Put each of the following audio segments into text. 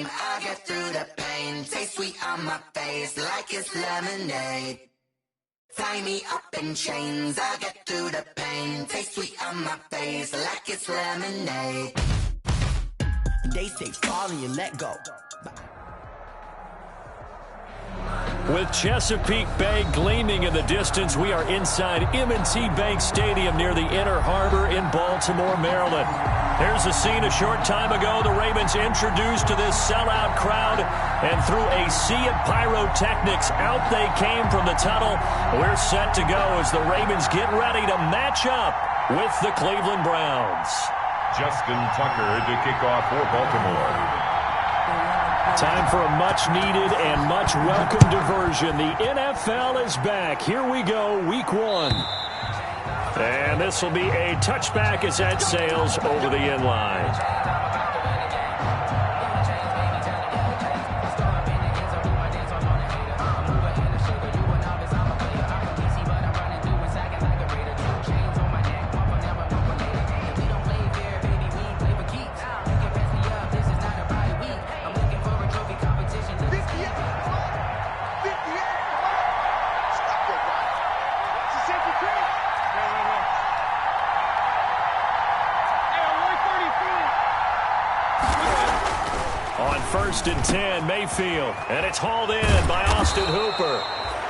game. I get through the pain. Taste sweet on my face like it's lemonade. Tie me up in chains. I get through the pain. Taste sweet on my face like it's lemonade. They say fall and you let go. With Chesapeake Bay gleaming in the distance, we are inside M&T Bank Stadium near the Inner Harbor in Baltimore, Maryland. Here's a scene a short time ago. The Ravens introduced to this sellout crowd, and through a sea of pyrotechnics, out they came from the tunnel. We're set to go as the Ravens get ready to match up with the Cleveland Browns. Justin Tucker to kick off for Baltimore. Time for a much-needed and much-welcome diversion. The NFL is back. Here we go, Week 1. And this will be a touchback as that sails over the inline. First and 10, Mayfield, and it's hauled in by Austin Hooper.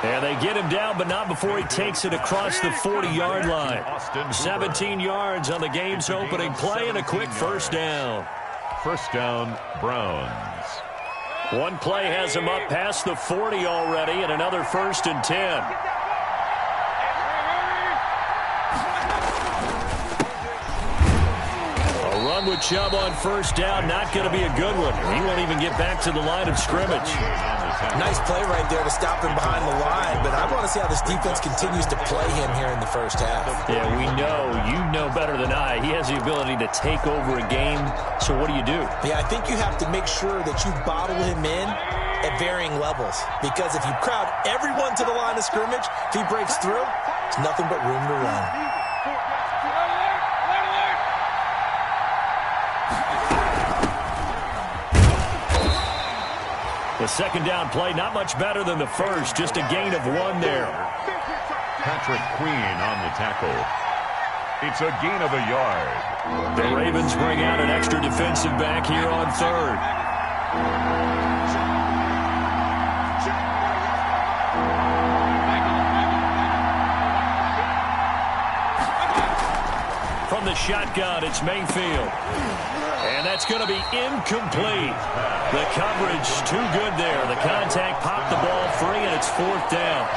And they get him down, but not before he takes it across the 40-yard line. 17 yards on the game's opening play and a quick first down. First down, Browns. One play has him up past the 40 already, and another first and 10. With Chubb on first down, not going to be a good one. He won't even get back to the line of scrimmage. Nice play right there to stop him behind the line, but I want to see how this defense continues to play him here in the first half. Yeah, we know. You know better than I. He has the ability to take over a game, so what do? Yeah, I think you have to make sure that you bottle him in at varying levels, because if you crowd everyone to the line of scrimmage, if he breaks through, there's nothing but room to run. The second down play, not much better than the first, just a gain of 1 there. Patrick Queen on the tackle. It's a gain of a yard. The Ravens bring out an extra defensive back here on third. From the shotgun, it's Mayfield. And that's going to be incomplete. The coverage too good there. The contact popped the ball free, and it's fourth down.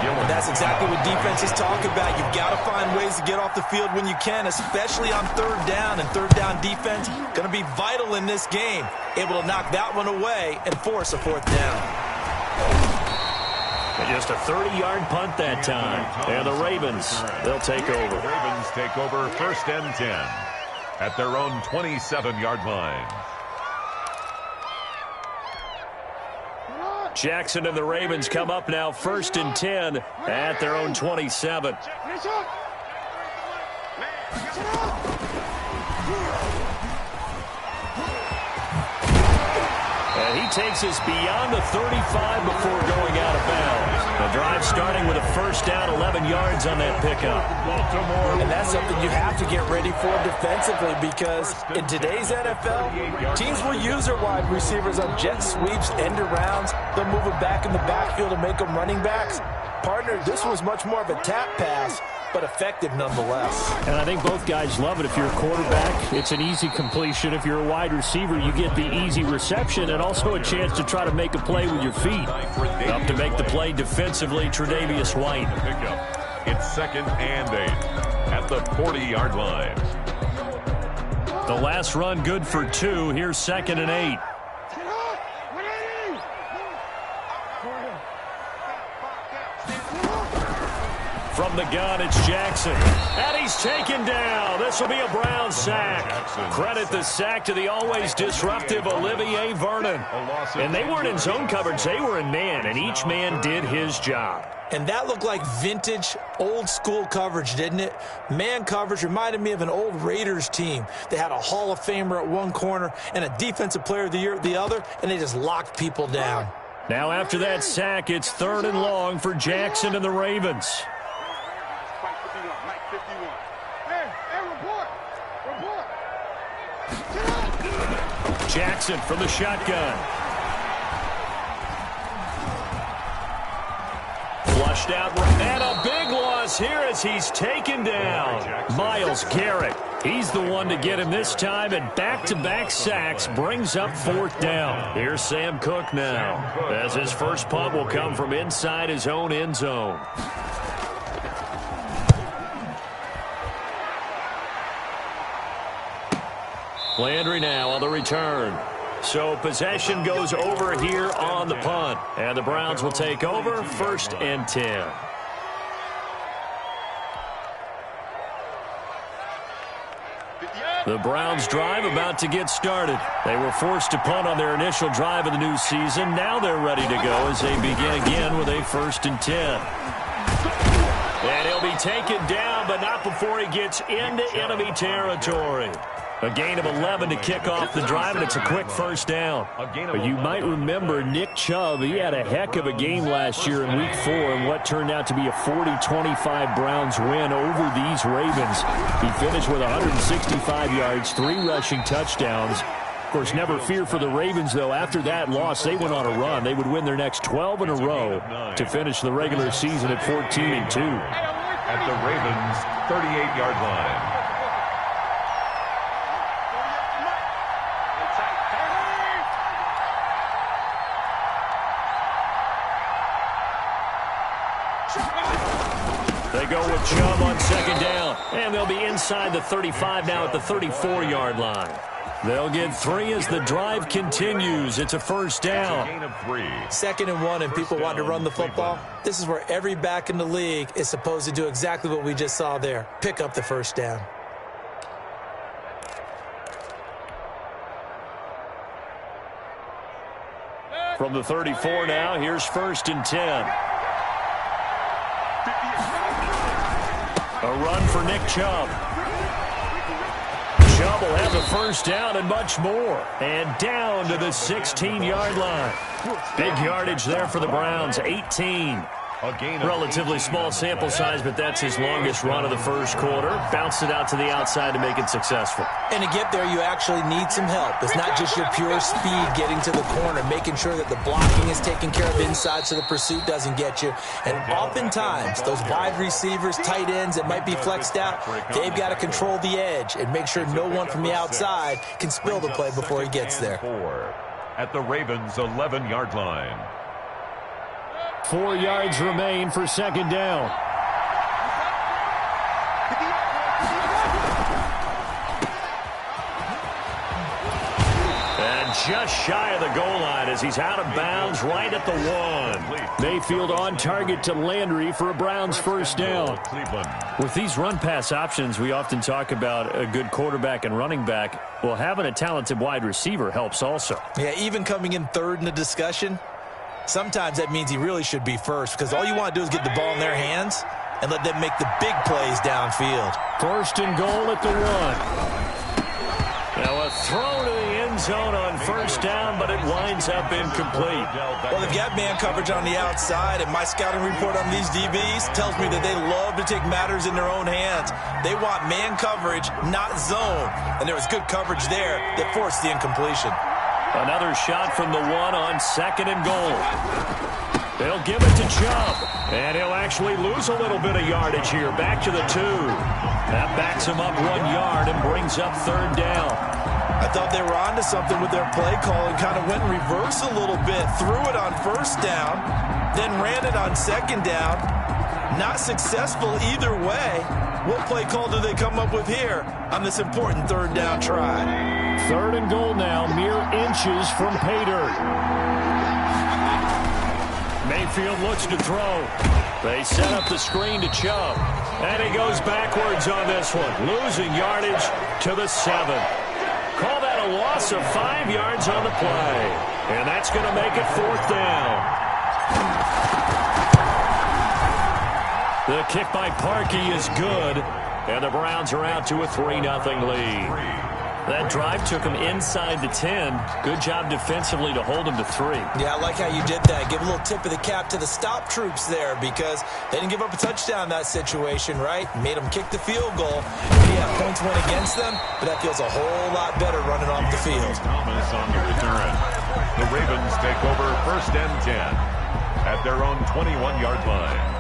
And that's exactly what defenses talk about. You've got to find ways to get off the field when you can, especially on third down. And third down defense going to be vital in this game. Able to knock that one away and force a fourth down. And just a 30-yard punt that time. And the Ravens, they'll take over. The Ravens take over first and 10 at their own 27-yard line. Jackson and the Ravens come up now first and 10 at their own 27. And he takes us beyond the 35 before going out of bounds. The drive starting with a first down, 11 yards on that pickup. And that's something you have to get ready for defensively, because in today's NFL, teams will use their wide receivers on jet sweeps, end arounds. They'll move them back in the backfield and make them running backs. Partner, this was much more of a tap pass, but effective nonetheless. And I think both guys love it. If you're a quarterback, it's an easy completion. If you're a wide receiver, you get the easy reception and also a chance to try to make a play with your feet. Up to make the play defensively, Tre'Davious White. It's second and 8 at the 40-yard line. The last run good for 2. Here's second and 8. From the gun, it's Jackson. And he's taken down. This will be a Brown sack. Credit the sack to the always disruptive Olivier Vernon. And they weren't in zone coverage. They were in man, and each man did his job. And that looked like vintage, old-school coverage, didn't it? Man coverage reminded me of an old Raiders team. They had a Hall of Famer at one corner and a Defensive Player of the Year at the other, and they just locked people down. Now after that sack, it's 3rd and long for Jackson and the Ravens. Jackson from the shotgun. Flushed out, and a big loss here as he's taken down. Myles Garrett, he's the one to get him this time, and back-to-back sacks brings up 4th down. Here's Sam Cook now, as his first punt will come from inside his own end zone. Landry now on the return. So possession goes over here on the punt. And the Browns will take over 1st and 10. The Browns drive about to get started. They were forced to punt on their initial drive of the new season. Now they're ready to go as they begin again with a 1st and 10. And he'll be taken down, but not before he gets into enemy territory. A gain of 11 to kick off the drive, and it's a quick 1st down. But you might remember Nick Chubb. He had a heck of a game last year in Week 4 in what turned out to be a 40-25 Browns win over these Ravens. He finished with 165 yards, 3 rushing touchdowns. Of course, never fear for the Ravens, though. After that loss, they went on a run. They would win their next 12 in a row to finish the regular season at 14-2. At the Ravens' 38-yard line. They go with Chubb on 2nd down, and they'll be inside the 35 now at the 34-yard line. They'll get 3 as the drive continues. It's a 1st down. 2nd and 1, and people want to run the football. This is where every back in the league is supposed to do exactly what we just saw there. Pick up the 1st down. From the 34 now, here's 1st and 10. A run for Nick Chubb. Chubb will have the 1st down and much more. And down to the 16-yard line. Big yardage there for the Browns, 18. Relatively small sample size, but that's his longest run of the 1st quarter. Bounced it out to the outside to make it successful. And to get there, you actually need some help. It's not just your pure speed getting to the corner, making sure that the blocking is taken care of inside so the pursuit doesn't get you. And oftentimes, those wide receivers, tight ends that might be flexed out, they've got to control the edge and make sure no one from the outside can spill the play before he gets there. At the Ravens' 11-yard line. 4 yards remain for 2nd down. And just shy of the goal line as he's out of bounds right at the 1. Mayfield on target to Landry for a Browns 1st down. With these run-pass options, we often talk about a good quarterback and running back. Well, having a talented wide receiver helps also. Yeah, even coming in 3rd in the discussion, sometimes that means he really should be 1st because all you want to do is get the ball in their hands and let them make the big plays downfield. 1st and goal at the 1. Now a throw to the end zone on 1st down, but it winds up incomplete. Well, they've got man coverage on the outside, and my scouting report on these DBs tells me that they love to take matters in their own hands. They want man coverage, not zone. And there was good coverage there that forced the incompletion. Another shot from the 1 on 2nd and goal. They'll give it to Chubb, and he'll actually lose a little bit of yardage here. Back to the 2. That backs him up 1 yard and brings up 3rd down. I thought they were onto something with their play call and kind of went in reverse a little bit. Threw it on 1st down, then ran it on 2nd down. Not successful either way. What play call do they come up with here on this important 3rd down try? 3rd and goal now, mere inches from pay dirt. Mayfield looks to throw. They set up the screen to Chubb. And he goes backwards on this one, losing yardage to the 7. Call that a loss of 5 yards on the play. And that's going to make it 4th down. The kick by Parkey is good, and the Browns are out to a 3-0 lead. That drive took them inside the 10. Good job defensively to hold them to 3. Yeah, I like how you did that. Give a little tip of the cap to the stop troops there because they didn't give up a touchdown in that situation, right? Made them kick the field goal. Yeah, points went against them, but that feels a whole lot better running off the field. Thomas on the return. The Ravens take over 1st and 10 at their own 21-yard line.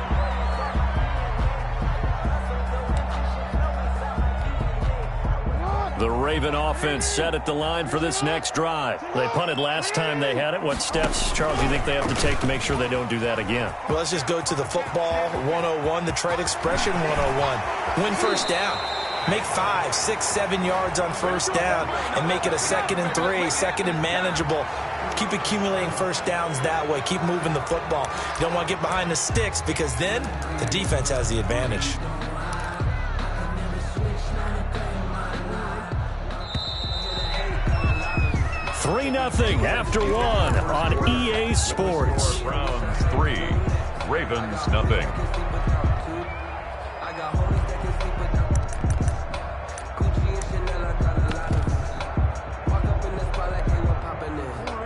The Raven offense set at the line for this next drive. They punted last time they had it. What steps, Charles, do you think they have to take to make sure they don't do that again? Well, let's just go to the football 101, the trade expression 101. Win first down. Make 5, 6, 7 yards on first down and make it a 2nd and 3, 2nd and manageable. Keep accumulating first downs that way. Keep moving the football. You don't want to get behind the sticks because then the defense has the advantage. Three 3-0 after 1 on EA Sports. Browns 3, Ravens nothing.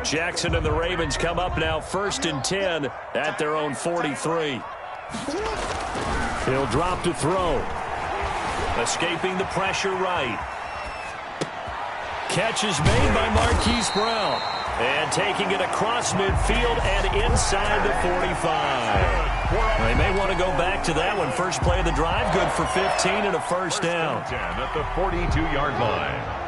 Jackson and the Ravens come up now 1st and 10 at their own 43. He'll drop to throw. Escaping the pressure right. Catch is made by Marquise Brown. And taking it across midfield and inside the 45. They may want to go back to that one. First play of the drive, good for 15 and a first down. 10 at the 42-yard line.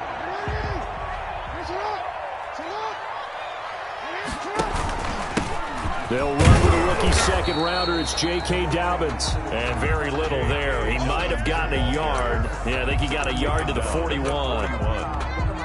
They'll run with a rookie second rounder. It's J.K. Dobbins. And very little there. He might have gotten a yard. Yeah, I think he got a yard to the 41.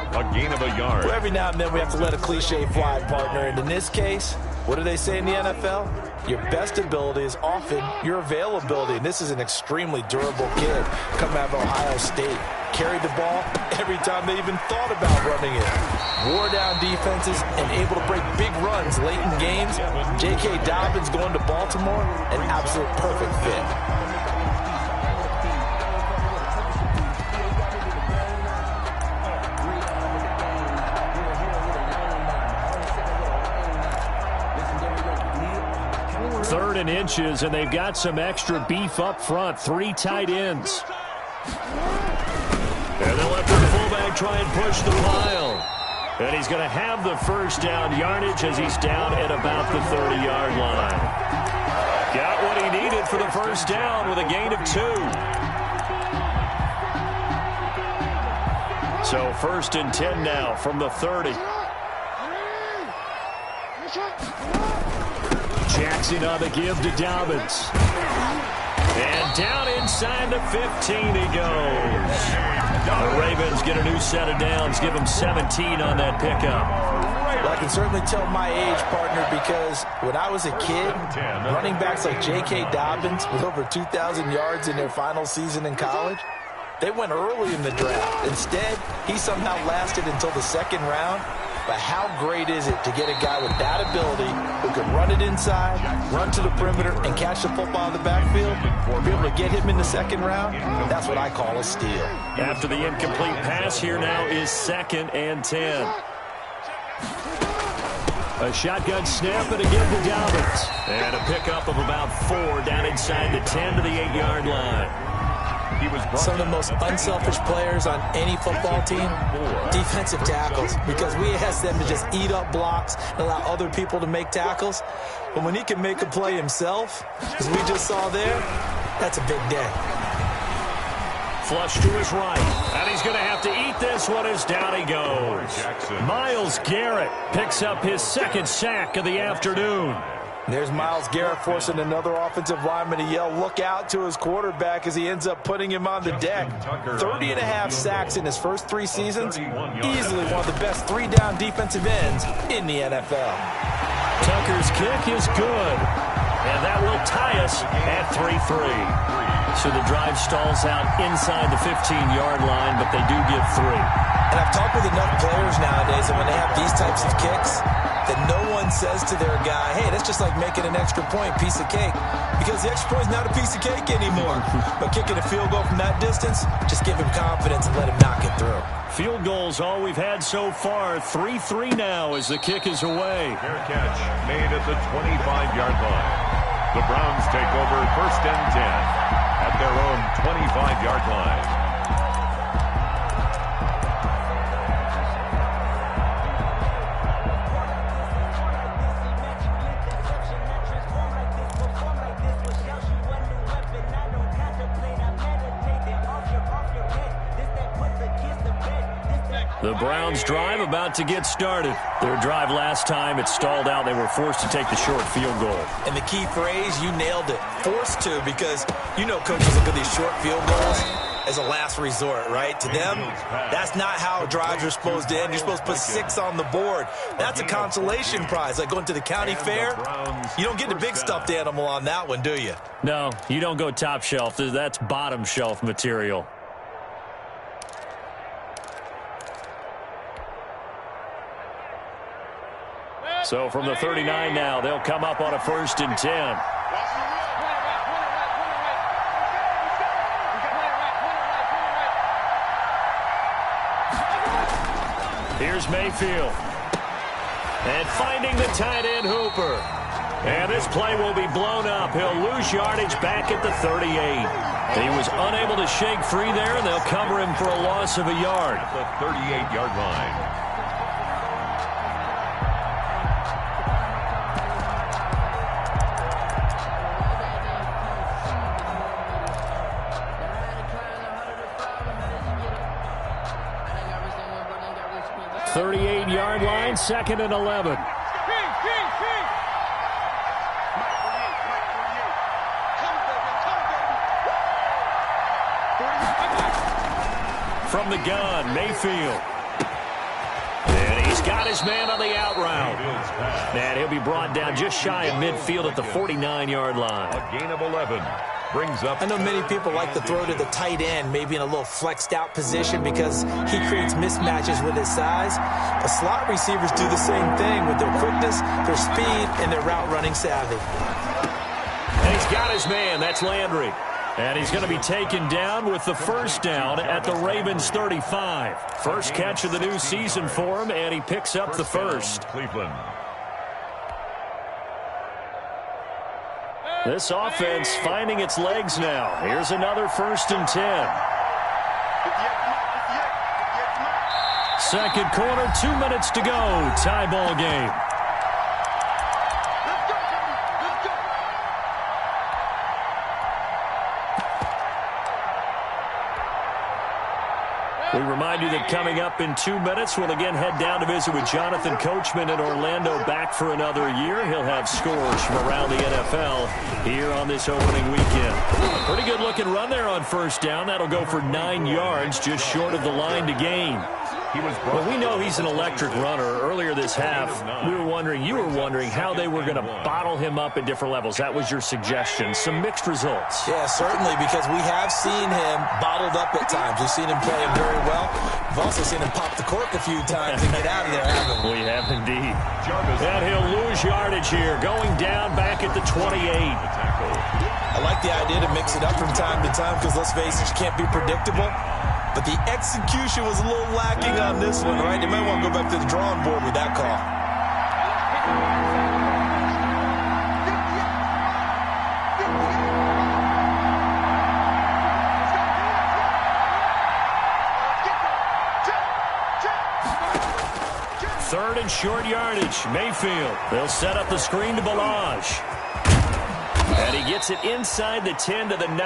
A gain of a yard. Well, every now and then we have to let a cliche fly, partner. And in this case, what do they say in the NFL? Your best ability is often your availability. And this is an extremely durable kid coming out of Ohio State. Carried the ball every time they even thought about running it. Wore down defenses and able to break big runs late in games. J.K. Dobbins going to Baltimore, an absolute perfect fit. Third and inches, and they've got some extra beef up front. 3 tight ends. And they'll let their fullback try and push the pile. And he's going to have the first down yardage as he's down at about the 30-yard line. Got what he needed for the first down with a gain of 2. So 1st and 10 now from the 30. Jackson on the give to Dobbins. And down inside the 15 he goes. The Ravens get a new set of downs, give them 17 on that pickup. Well, I can certainly tell my age, partner, because when I was a kid, running backs like J.K. Dobbins with over 2,000 yards in their final season in college, they went early in the draft. Instead, he somehow lasted until the 2nd round. But how great is it to get a guy with that ability who can run it inside, run to the perimeter, and catch the football in the backfield? Be able to get him in the 2nd round? That's what I call a steal. After the incomplete pass, here now is 2nd and 10. A shotgun snap and a give to Dobbins. And a pickup of about 4 down inside the 10 to the 8-yard line. Some of the most unselfish players on any football team, defensive tackles, because we ask them to just eat up blocks and allow other people to make tackles. But when he can make a play himself, as we just saw there, that's a big day. Flush to his right, and he's going to have to eat this one as down he goes. Myles Garrett picks up his 2nd sack of the afternoon. There's Myles Garrett forcing another offensive lineman to yell, look out to his quarterback as he ends up putting him on the deck. 30.5 sacks in his first 3 seasons. Easily one of the best 3-down defensive ends in the NFL. Tucker's kick is good. And that will tie us at 3-3. So the drive stalls out inside the 15-yard line, but they do give 3. And I've talked with enough players nowadays that when they have these types of kicks, that no one says to their guy, hey, that's just like making an extra point, piece of cake, because the extra point is not a piece of cake anymore. But kicking a field goal from that distance, just give him confidence and let him knock it through. Field goals all we've had so far. 3-3 now as the kick is away. Fair catch made at the 25-yard line. The Browns take over 1st and 10 at their own 25-yard line. The Browns drive about to get started. Their drive last time, it stalled out. They were forced to take the short field goal. And the key phrase, you nailed it, forced to, because you know coaches look at these short field goals as a last resort, right? To them, that's not how drives are supposed to end. You're supposed to put 6 on the board. That's a consolation prize, like going to the county fair. You don't get the big stuffed animal on that one, do you? No, you don't go top shelf. That's bottom shelf material. So from the 39 now, they'll come up on a 1st and 10. Here's Mayfield. And finding the tight end Hooper. And this play will be blown up. He'll lose yardage back at the 38. He was unable to shake free there, and they'll cover him for a loss of a yard. At the 38-yard line. Yard line, 2nd and 11. From the gun, Mayfield. And he's got his man on the out route. And he'll be brought down just shy of midfield at the 49-yard line. A gain of 11. Brings up. I know many people like to throw to the tight end, maybe in a little flexed out position because he creates mismatches with his size. But slot receivers do the same thing with their quickness, their speed, and their route running savvy. And he's got his man. That's Landry. And he's going to be taken down with the 1st down at the Ravens 35. First catch of the new season for him, and he picks up the 1st. Cleveland. This offense finding its legs now. Here's another 1st and 10. Second quarter, 2 minutes to go. Tie ball game. We remind you that coming up in 2 minutes, we'll again head down to visit with Jonathan Coachman in Orlando, back for another year. He'll have scores from around the NFL here on this opening weekend. A pretty good-looking run there on 1st down. That'll go for 9 yards, just short of the line to gain. Well, we know he's an electric runner. Earlier this half, you were wondering how they were going to bottle him up at different levels. That was your suggestion. Some mixed results. Yeah, certainly, because we have seen him bottled up at times. We've seen him play him very well. We've also seen him pop the cork a few times and get out of there, haven't we? We have indeed. And he'll lose yardage here, going down back at the 28. I like the idea to mix it up from time to time because, let's face it, you can't be predictable. But the execution was a little lacking on this one, right? They might want to go back to the drawing board with that call. Third and short yardage. Mayfield. They'll set up the screen to Balaj. And he gets it inside the 10 to the 9.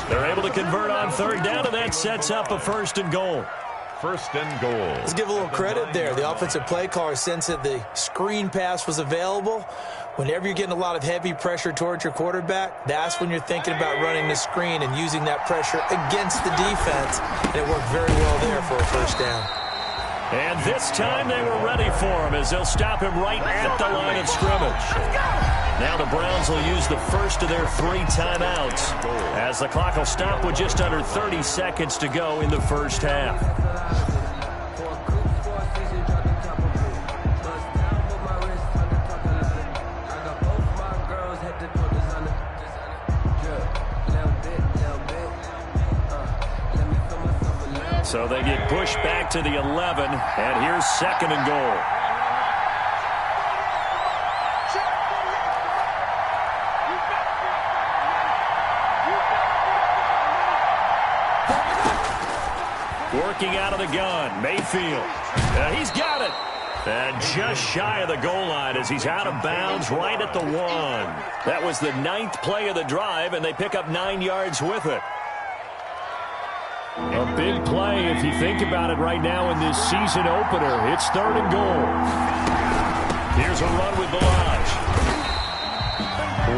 They're able to convert on 3rd down, and that sets up a 1st and goal. 1st and goal. Let's give a little credit there. The offensive play caller sensed that the screen pass was available. Whenever you're getting a lot of heavy pressure towards your quarterback, that's when you're thinking about running the screen and using that pressure against the defense. And it worked very well there for a 1st down. And this time they were ready for him as they'll stop him right at the line of scrimmage. Now the Browns will use the first of their 3 timeouts as the clock will stop with just under 30 seconds to go in the 1st half. So they get pushed back to the 11, and here's 2nd and goal. Working out of the gun, Mayfield. He's got it. And just shy of the goal line as he's out of bounds right at the 1. That was the 9th play of the drive, and they pick up 9 yards with it. A big play if you think about it right now in this season opener. It's 3rd and goal. Here's a run with Balaj.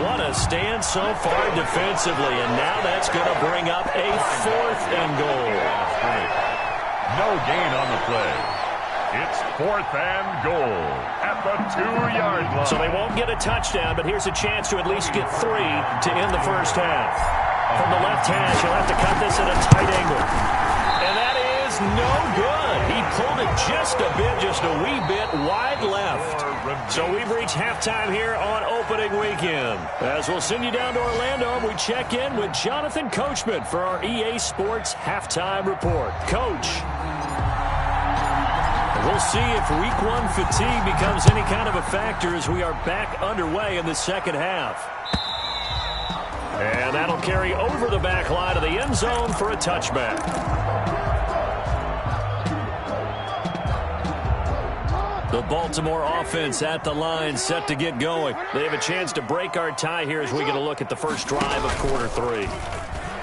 What a stand so far defensively, and now that's going to bring up a 4th and goal. No gain on the play. It's 4th and goal at the 2-yard line. So they won't get a touchdown, but here's a chance to at least get 3 to end the first half. From the left hash, he'll have to cut this at a tight angle. And that is no good. He pulled it just a wee bit wide left. So we've reached halftime here on opening weekend. As we'll send you down to Orlando, we check in with Jonathan Coachman for our EA Sports Halftime Report. Coach, we'll see if Week 1 fatigue becomes any kind of a factor as we are back underway in the second half. And that'll carry over the back line of the end zone for a touchback. The Baltimore offense at the line, set to get going. They have a chance to break our tie here as we get a look at the first drive of quarter 3.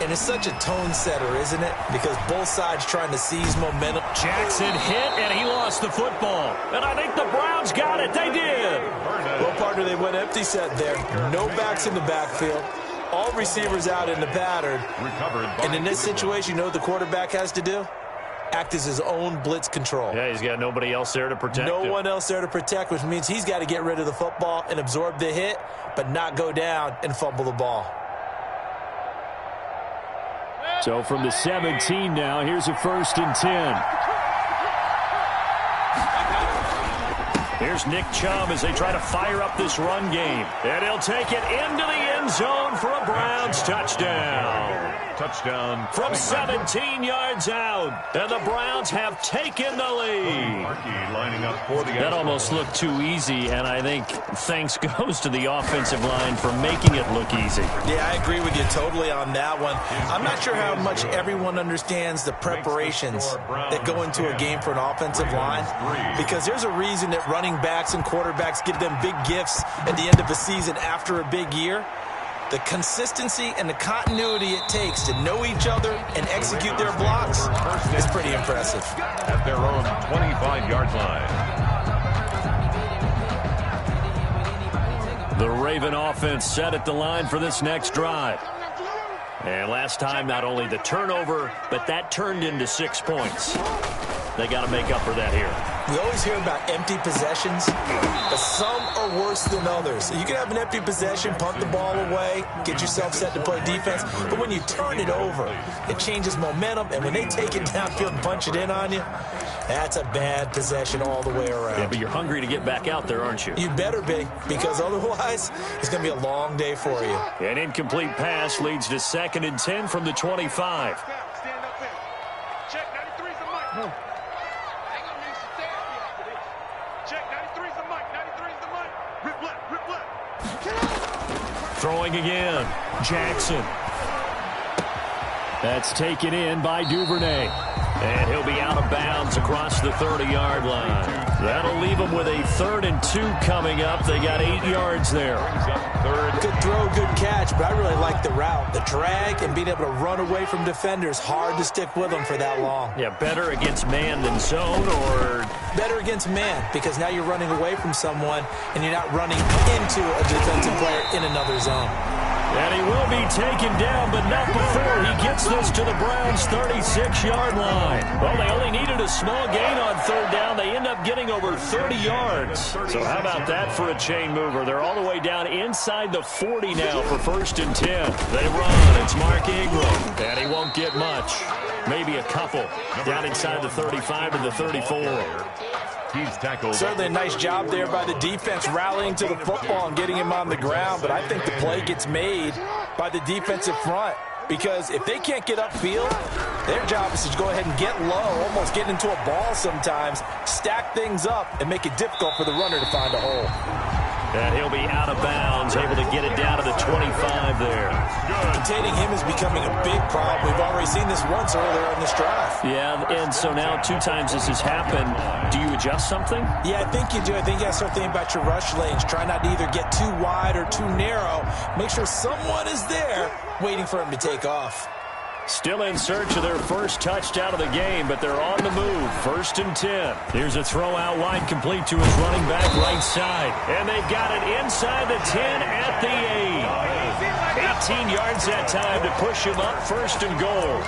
And it's such a tone setter, isn't it? Because both sides trying to seize momentum. Jackson hit, and he lost the football. And I think the Browns got it. They did. Well, partner, they went empty set there. No backs in the backfield. All receivers out in the pattern. And in this situation, you know what the quarterback has to do? Act as his own blitz control. Yeah, he's got nobody else there to protect him. No one else there to protect, which means he's got to get rid of the football and absorb the hit, but not go down and fumble the ball. So from the 17 now, here's a 1st and 10. Here's Nick Chubb as they try to fire up this run game. And he'll take it into the end zone for a Browns touchdown. Touchdown. From 17 yards out. And the Browns have taken the lead. Lining up for the that almost looked too easy, and I think thanks goes to the offensive line for making it look easy. Yeah, I agree with you totally on that one. I'm not sure how much everyone understands the preparations that go into a game for an offensive line, because there's a reason that running backs and quarterbacks give them big gifts at the end of the season after a big year. The consistency and the continuity it takes to know each other and execute their blocks is pretty impressive. At their own 25-yard line. The Raven offense set at the line for this next drive. And last time, not only the turnover, but that turned into 6 points. They got to make up for that here. We always hear about empty possessions, but some are worse than others. You can have an empty possession, punt the ball away, get yourself set to play defense, but when you turn it over, it changes momentum, and when they take it downfield and punch it in on you, that's a bad possession all the way around. Yeah, but you're hungry to get back out there, aren't you? You better be, because otherwise, it's going to be a long day for you. An incomplete pass leads to 2nd and 10 from the 25. Throwing again. Jackson. That's taken in by Duvernay. And he'll be out of bounds across the 30-yard line. That'll leave them with a 3rd and 2 coming up. They got 8 yards there. Good throw, good catch, but I really like the route. The drag and being able to run away from defenders, hard to stick with them for that long. Yeah, better against man than zone, or? Better against man, because now you're running away from someone and you're not running into a defensive player in another zone. And he will be taken down, but not before he gets this to the Browns' 36-yard line. Well, they only needed a small gain on 3rd down. They end up getting over 30 yards. So how about that for a chain mover? They're all the way down inside the 40 now for 1st and 10. They run. It's Mark Ingram, and he won't get much. Maybe a couple. Down inside the 35 to the 34. He's tackled. Certainly a nice job there by the defense rallying to the football and getting him on the ground, but I think the play gets made by the defensive front. because if they can't get upfield, their job is to go ahead and get low, almost get into a ball sometimes, stack things up, and make it difficult for the runner to find a hole. And he'll be out of bounds, able to get it down to the 25 there. Containing him is becoming a big problem. We've already seen this once earlier in this drive. Yeah, and so now 2 times this has happened. Do you adjust something? Yeah, I think you do. I think you got to start thinking about your rush lanes. Try not to either get too wide or too narrow. Make sure someone is there waiting for him to take off. Still in search of their first touchdown of the game, but they're on the move. 1st and 10. Here's a throw out wide, complete to his running back right side. And they've got it inside the 10 at the 8. 18 yards that time to push him up, 1st and goal.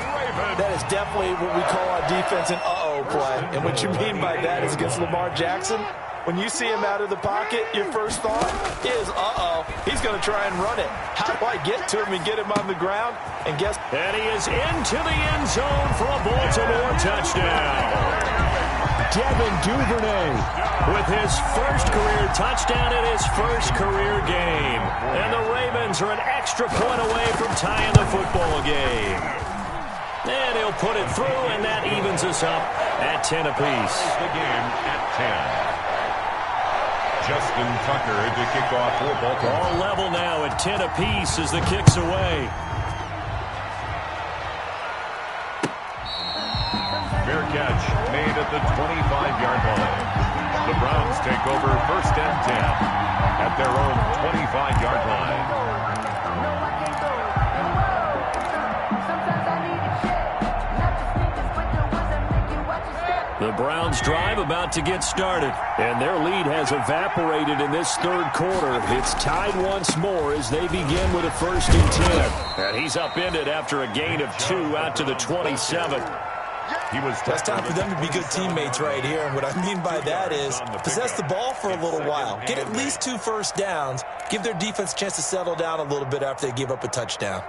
That is definitely what we call on defense an uh-oh play. And what you mean by that is against Lamar Jackson, when you see him out of the pocket, your first thought is, uh-oh, he's going to try and run it. How do I get to him and get him on the ground? And guess... And he is into the end zone for a Baltimore touchdown. Devin Duvernay with his first career touchdown in his first career game. And the Ravens are an extra point away from tying the football game. And he'll put it through, and that evens us up at 10 apiece. The game at 10. Justin Tucker to kick off for Baltimore. All level now at 10 apiece as the kick's away. Fair catch made at the 25-yard line. The Browns take over 1st and 10 at their own 25-yard line. The Browns drive about to get started, and their lead has evaporated in this 3rd quarter. It's tied once more as they begin with a 1st and 10. And he's upended after a gain of 2 out to the 27. That's time for them to be good teammates right here. And what I mean by that is possess the ball for a little while. Get at least 2 first downs. Give their defense a chance to settle down a little bit after they give up a touchdown.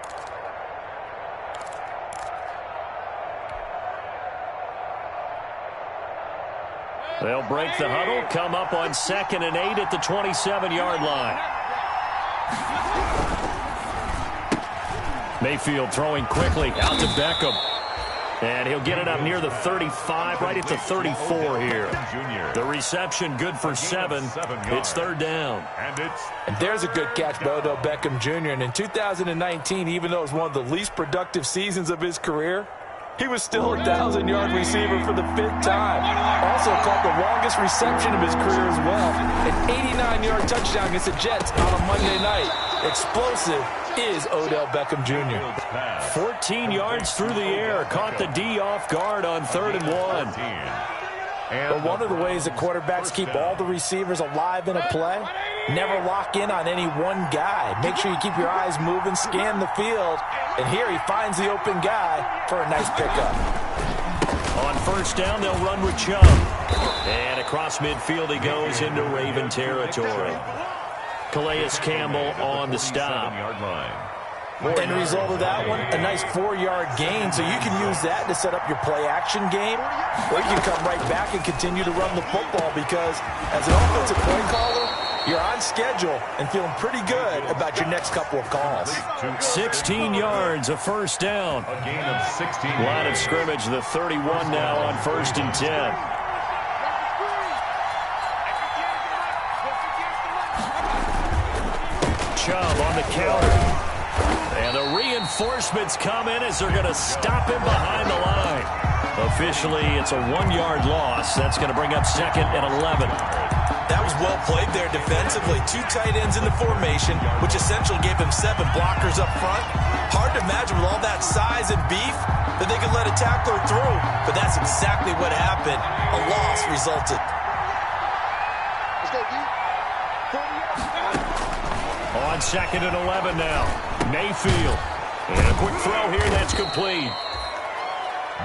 They'll break the huddle, come up on 2nd and 8 at the 27-yard line. Mayfield throwing quickly out to Beckham. And he'll get it up near the 35, right at the 34 here. The reception good for 7. It's 3rd down. And there's a good catch by Odell Beckham Jr. And in 2019, even though it was one of the least productive seasons of his career, he was still a 1,000-yard receiver for the 5th time. Also caught the longest reception of his career as well. An 89-yard touchdown against the Jets on a Monday night. Explosive is Odell Beckham Jr. 14 yards through the air. Caught the D off guard on 3rd and 1. But one of the ways that quarterbacks keep all the receivers alive in a play, never lock in on any one guy. Make sure you keep your eyes moving, scan the field, and here he finds the open guy for a nice pickup. On 1st down, they'll run with Chubb. And across midfield he goes into Raven territory. Calais Campbell on the stop. End result of that one, a nice 4-yard gain, so you can use that to set up your play-action game, or you can come right back and continue to run the football because as an offensive play caller, you're on schedule and feeling pretty good about your next couple of calls. 16 yards, a 1st down. A gain of 16. Line of scrimmage, the 31 now on 1st and 10. Chubb on the counter. And the reinforcements come in as they're going to stop him behind the line. Officially, it's a 1-yard loss. That's going to bring up 2nd and 11. That was well played there defensively. 2 tight ends in the formation, which essentially gave him 7 blockers up front. Hard to imagine with all that size and beef that they could let a tackler through. But that's exactly what happened. A loss resulted. On 2nd and 11 now. Mayfield. And a quick throw here. That's complete.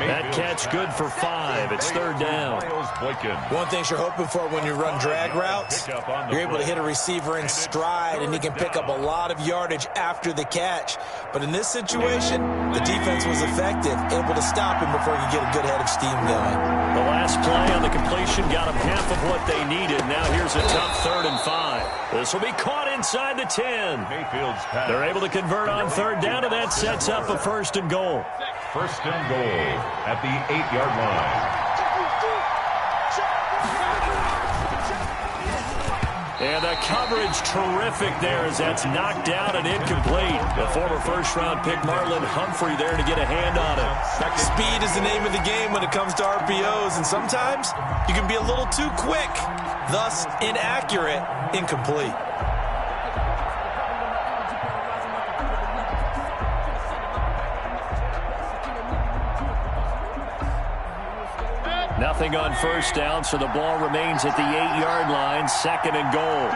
That catch good for 5. It's 3rd down. One thing you're hoping for when you run drag routes, you're able to hit a receiver in stride, and he can pick up a lot of yardage after the catch. But in this situation, the defense was effective, able to stop him before he could get a good head of steam going. The last play on the completion got him half of what they needed. Now here's a tough 3rd and 5. This will be caught inside the 10. Mayfield's pass. They're able to convert on third down, and that sets up a first and goal. First and goal at the 8-yard line. And the coverage terrific there as that's knocked down and incomplete. The former first-round pick Marlon Humphrey there to get a hand on it. Speed is the name of the game when it comes to RPOs, and sometimes you can be a little too quick, thus inaccurate, incomplete. Nothing on first down, so the ball remains at the 8-yard line, second and goal.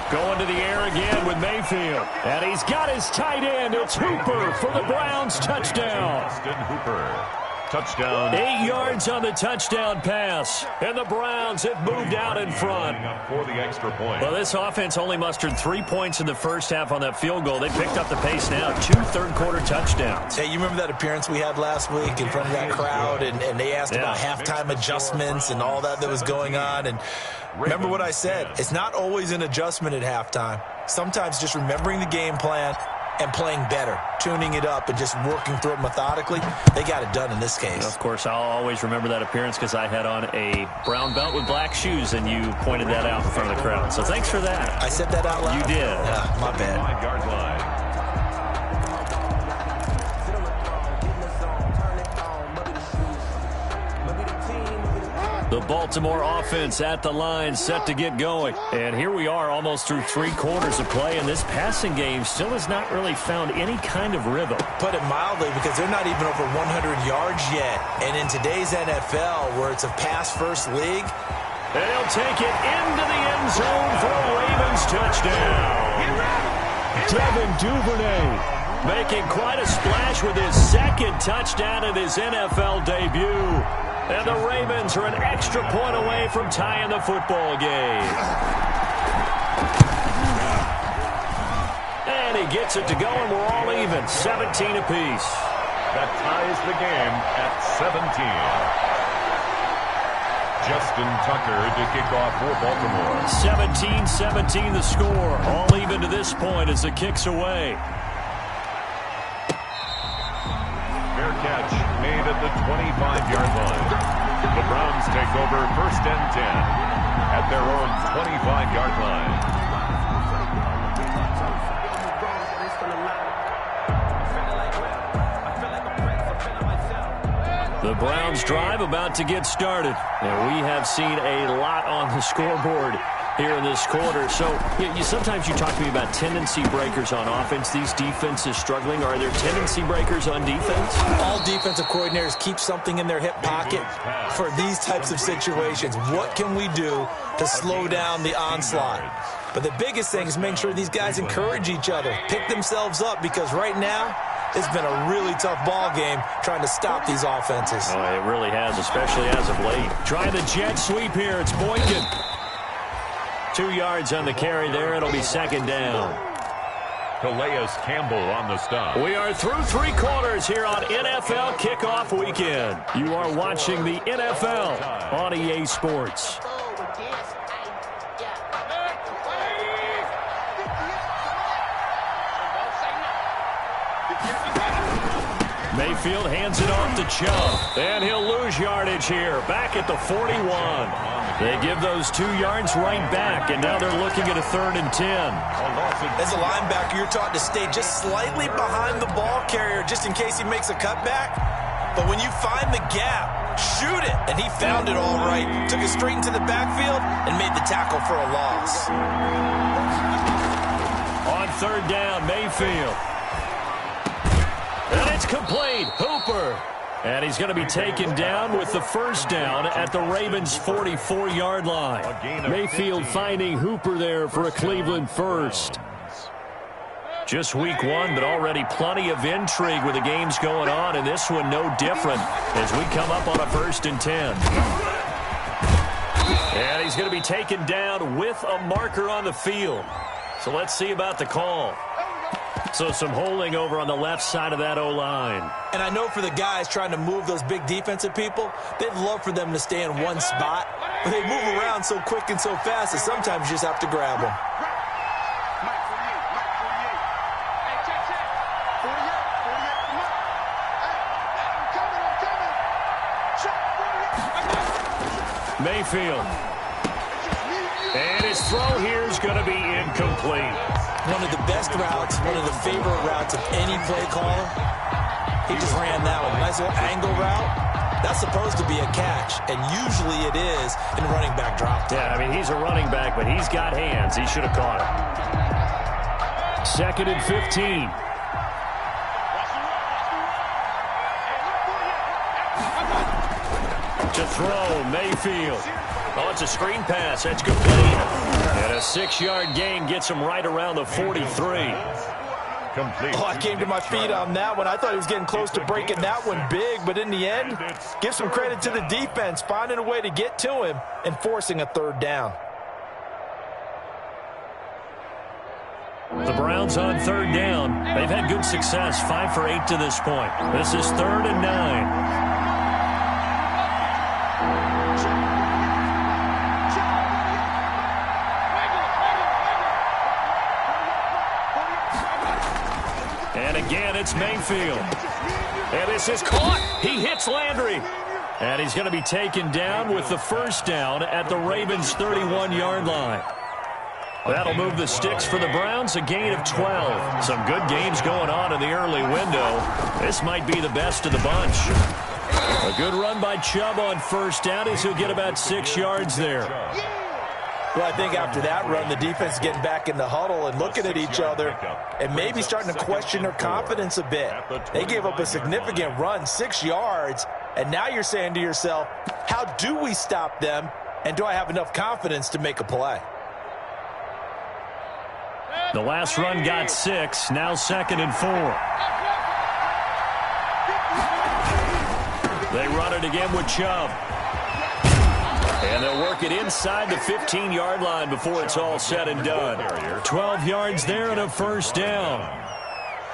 Going to the air again with Mayfield. And he's got his tight end. It's Hooper for the Browns touchdown. Austin Hooper. Touchdown. 8 yards on the touchdown pass. And the Browns have moved out in front. For the extra point. Well, this offense only mustered 3 points in the first half on that field goal. They picked up the pace now. 2 third-quarter touchdowns. Hey, you remember that appearance we had last week in front of that crowd, and they asked about halftime adjustments and all that was going on, and remember what I said. It's not always an adjustment at halftime. Sometimes just remembering the game plan and playing better, tuning it up and just working through it methodically. They got it done in this case. Of course, I'll always remember that appearance because I had on a brown belt with black shoes, and you pointed that out in front of the crowd. So thanks for that. I said that out loud? You did. Yeah, my bad. 5-yard line. The Baltimore offense at the line, set to get going. And here we are almost through 3 quarters of play, and this passing game still has not really found any kind of rhythm. Put it mildly, because they're not even over 100 yards yet. And in today's NFL, where it's a pass-first league, and he'll take it into the end zone for a Ravens touchdown. Devin Duvernay making quite a splash with his second touchdown in his NFL debut. And the Ravens are an extra point away from tying the football game. And he gets it to go, and we're all even, 17 apiece. That ties the game at 17. Justin Tucker to kick off for Baltimore. 17-17 the score. All even to this point as the kick's away. Fair catch made at the 25-yard line. The Browns take over first and 10 at their own 25-yard line. The Browns drive about to get started. And we have seen a lot on the scoreboard here in this quarter. So sometimes you talk to me about tendency breakers on offense. These defenses struggling. Are there tendency breakers on defense? All defensive coordinators keep something in their hip pocket for these types of situations. What can we do to slow down the onslaught? But the biggest thing is making sure these guys encourage each other, pick themselves up, because right now it's been a really tough ball game trying to stop these offenses. Oh, it really has, especially as of late. Trying the jet sweep here. It's Boykin. 2 yards on the carry there. It'll be second down. Calais Campbell on the stop. We are through 3 quarters here on NFL Kickoff Weekend. You are watching the NFL on EA Sports. Mayfield hands it off to Chubb, and he'll lose yardage here, back at the 41. They give those 2 yards right back, and now they're looking at a 3rd and 10. As a linebacker, you're taught to stay just slightly behind the ball carrier just in case he makes a cutback. But when you find the gap, shoot it. And he found it all right. Took it straight into the backfield and made the tackle for a loss. On 3rd down, Mayfield. And it's complete. Hooper. And he's going to be taken down with the first down at the Ravens' 44-yard line. Mayfield finding Hooper there for a Cleveland first. Just week 1, but already plenty of intrigue with the games going on, and this one no different as we come up on a 1st and 10. And he's going to be taken down with a marker on the field. So let's see about the call. So some holding over on the left side of that O-line. And I know for the guys trying to move those big defensive people, they'd love for them to stay in one spot. But they move around so quick and so fast that sometimes you just have to grab them. Mayfield. And his throw here is going to be incomplete. One of the best routes, one of the favorite routes of any play caller. He just ran that one. Nice little angle route. That's supposed to be a catch, and usually it is in running back drop time. Yeah, I mean, he's a running back, but he's got hands. He should have caught it. 2nd and 15. To throw, Mayfield. Oh, it's a screen pass. That's complete. And a 6-yard gain gets him right around the 43. Complete. Oh, I came to my feet on that one. I thought he was getting close to breaking that one big, but in the end, give some credit to the defense, finding a way to get to him and forcing a 3rd down. The Browns on 3rd down. They've had good success, 5 for 8 to this point. This is 3rd and 9. And again, it's Mayfield. And this is caught. He hits Landry. And he's going to be taken down with the 1st down at the Ravens' 31-yard line. That'll move the sticks for the Browns, a gain of 12. Some good games going on in the early window. This might be the best of the bunch. A good run by Chubb on 1st down as he'll get about 6 yards there. Well, I think after that run, the defense is getting back in the huddle and looking at each other and maybe starting to question their confidence a bit. They gave up a significant run, 6 yards, and now you're saying to yourself, how do we stop them, and do I have enough confidence to make a play? The last run got 6, now 2nd and 4. They run it again with Chubb. And they'll work it inside the 15-yard line before it's all said and done. 12 yards there and a 1st down.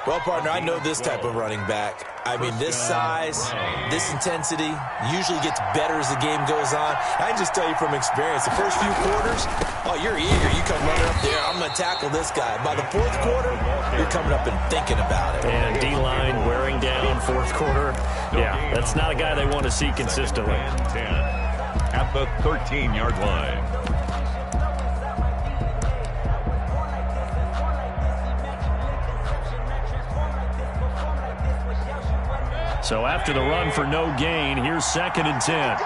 Well, partner, I know this type of running back. I mean, this size, this intensity usually gets better as the game goes on. I can just tell you from experience, the first few quarters, oh, you're eager. You come running up there, I'm going to tackle this guy. By the 4th quarter, you're coming up and thinking about it. And D-line wearing down 4th quarter. Yeah, that's not a guy they want to see consistently. At the 13-yard line. So after the run for no gain, here's 2nd and 10.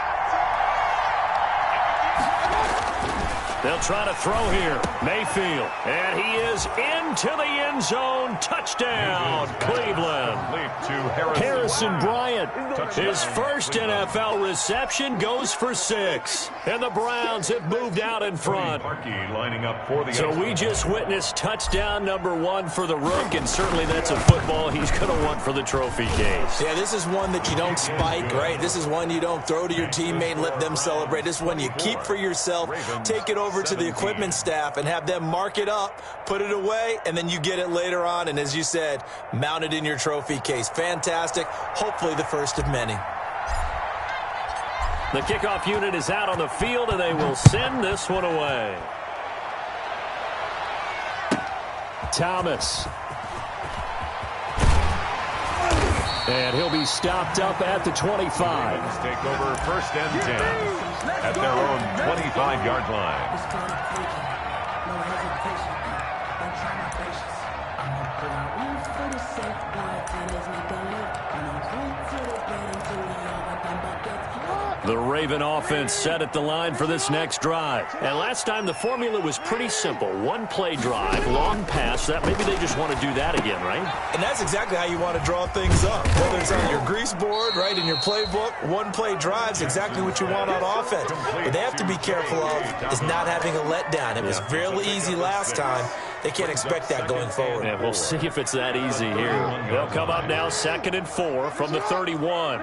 They'll try to throw here. Mayfield. And he is into the end zone. Touchdown, Cleveland. Harrison Bryant. His first NFL reception goes for 6. And the Browns have moved out in front. So we just witnessed touchdown number 1 for the Rook, and certainly that's a football he's going to want for the trophy case. Yeah, this is one that you don't spike, right? This is one you don't throw to your teammate and let them celebrate. This is one you keep for yourself, take it over to the equipment staff and have them mark it up, put it away, and then you get it later on, and as you said, mount it in your trophy case. Fantastic. Hopefully the first of many. The kickoff unit is out on the field, and they will send this one away. Thomas. And he'll be stopped up at the 25. Take over 1st and 10 at their own 25-yard line. The Raven offense set at the line for this next drive. And last time the formula was pretty simple. 1-play drive, long pass. That maybe they just want to do that again, right? And that's exactly how you want to draw things up. Whether it's on your grease board, right, in your playbook, 1-play drives exactly what you want on offense. What they have to be careful of is not having a letdown. It was fairly easy last time. They can't expect that going forward. Yeah, we'll see if it's that easy here. They'll come up now 2nd and 4 from the 31.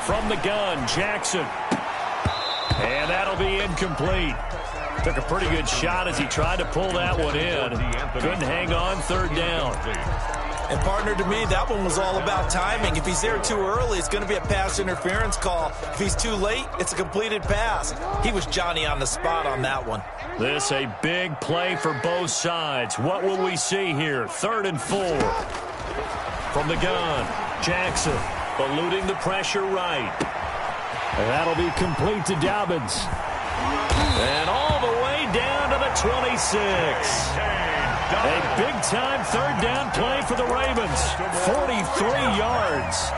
From the gun, Jackson. And that'll be incomplete. Took a pretty good shot as he tried to pull that one in. Couldn't hang on, 3rd down. And partner, to me, that one was all about timing. If he's there too early, it's going to be a pass interference call. If he's too late, it's a completed pass. He was Johnny on the spot on that one. This a big play for both sides. What will we see here? 3rd and 4. From the gun, Jackson eluding the pressure right. And that'll be complete to Dobbins. And all the way down to the 26. A big-time 3rd down play for the Ravens. 43 yards.